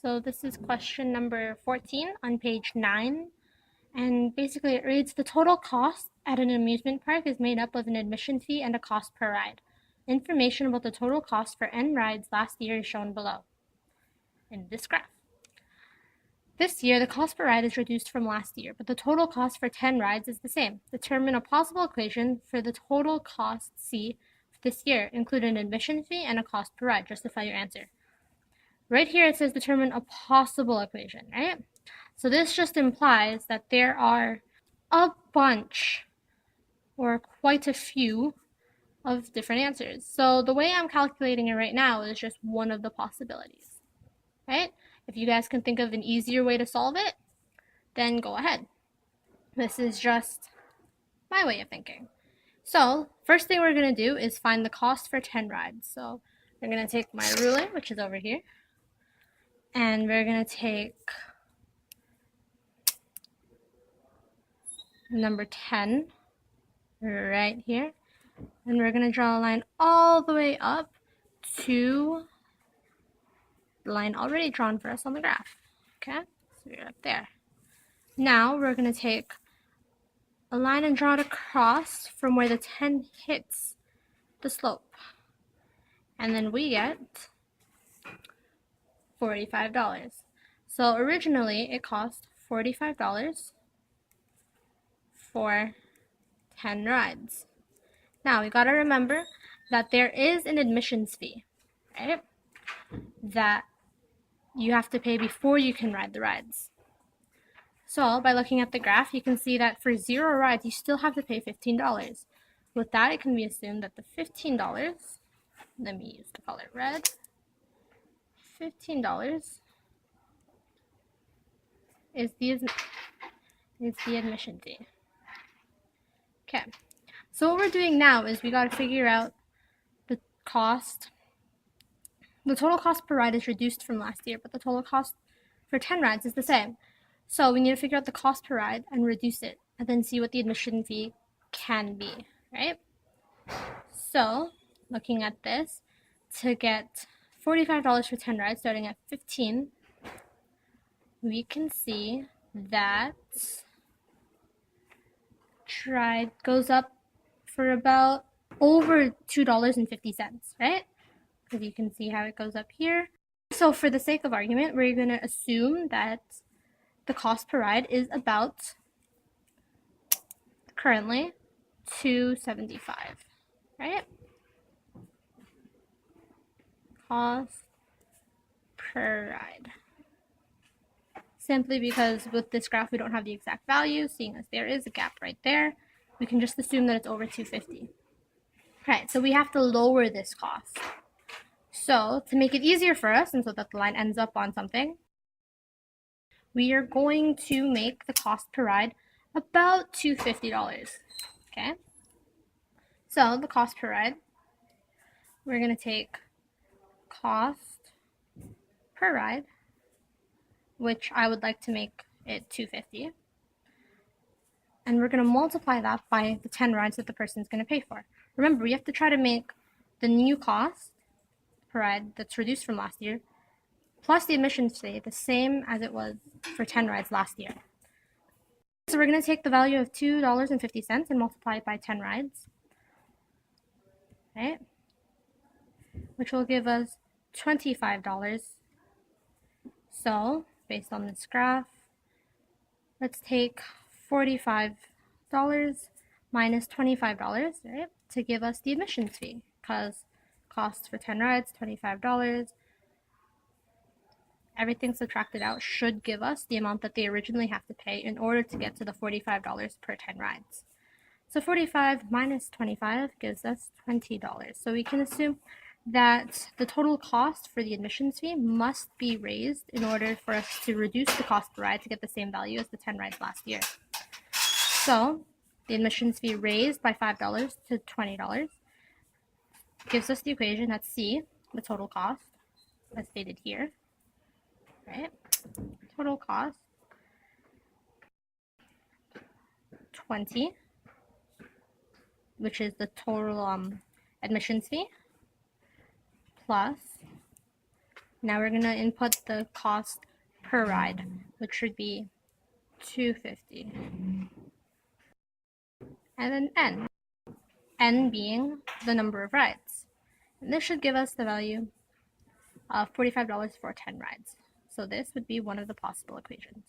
So this is question number 14 on page 9. And basically it reads, the total cost at an amusement park is made up of an admission fee and a cost per ride. Information about the total cost for N rides last year is shown below in this graph. This year, the cost per ride is reduced from last year, but the total cost for 10 rides is the same. Determine a possible equation for the total cost C this year. Include an admission fee and a cost per ride. Justify your answer. Right here it says determine a possible equation, right? So this just implies that there are a bunch or quite a few of different answers. So the way I'm calculating it right now is just one of the possibilities, right? If you guys can think of an easier way to solve it, then go ahead. This is just my way of thinking. So first thing we're going to do is find the cost for 10 rides. So we're going to take my ruler, which is over here, and we're going to take number 10 right here, and we're going to draw a line all the way up to the line already drawn for us on the graph. Okay, so we're up there. Now we're going to take a line and draw it across from where the 10 hits the slope, and then we get $45. So originally it cost $45 for 10 rides. Now we got to remember that there is an admissions fee, right, that you have to pay before you can ride the rides. So by looking at the graph, you can see that for 0 rides, you still have to pay $15. With that, it can be assumed that the $15, let me use the color red, $15 is the admission fee. Okay, so what we're doing now is we got to figure out the cost. The total cost per ride is reduced from last year, but the total cost for 10 rides is the same. So we need to figure out the cost per ride and reduce it, and then see what the admission fee can be, right? So looking at this, to get $45 for 10 rides starting at 15, we can see that ride goes up for about over $2.50, right? Because you can see how it goes up here. So for the sake of argument, we're going to assume that the cost per ride is about currently $2.75, right? Cost per ride. Simply because with this graph we don't have the exact value, seeing as there is a gap right there, we can just assume that it's over $2.50. Okay, so we have to lower this cost. So to make it easier for us, and so that the line ends up on something, we are going to make the cost per ride about $250. Okay, so the cost per ride, we're going to take cost per ride, which I would like to make it $250, and we're going to multiply that by the 10 rides that the person is going to pay for. Remember, we have to try to make the new cost per ride that's reduced from last year plus the admission fee the same as it was for 10 rides last year. So we're going to take the value of $2.50 and multiply it by 10 rides, right? Which will give us $25. So based on this graph, let's take $45 minus $25, right, to give us the admissions fee, because cost for 10 rides, $25. Everything subtracted out should give us the amount that they originally have to pay in order to get to the $45 per 10 rides. So 45 minus 25 gives us $20. So we can assume that the total cost for the admissions fee must be raised in order for us to reduce the cost per ride to get the same value as the 10 rides last year. So the admissions fee raised by $5 to $20 gives us the equation that's C, the total cost, as stated here, right? Total cost 20, which is the total admissions fee, plus Now we're going to input the cost per ride, which should be $250. And then n being the number of rides. And this should give us the value of $45 for 10 rides. So this would be one of the possible equations.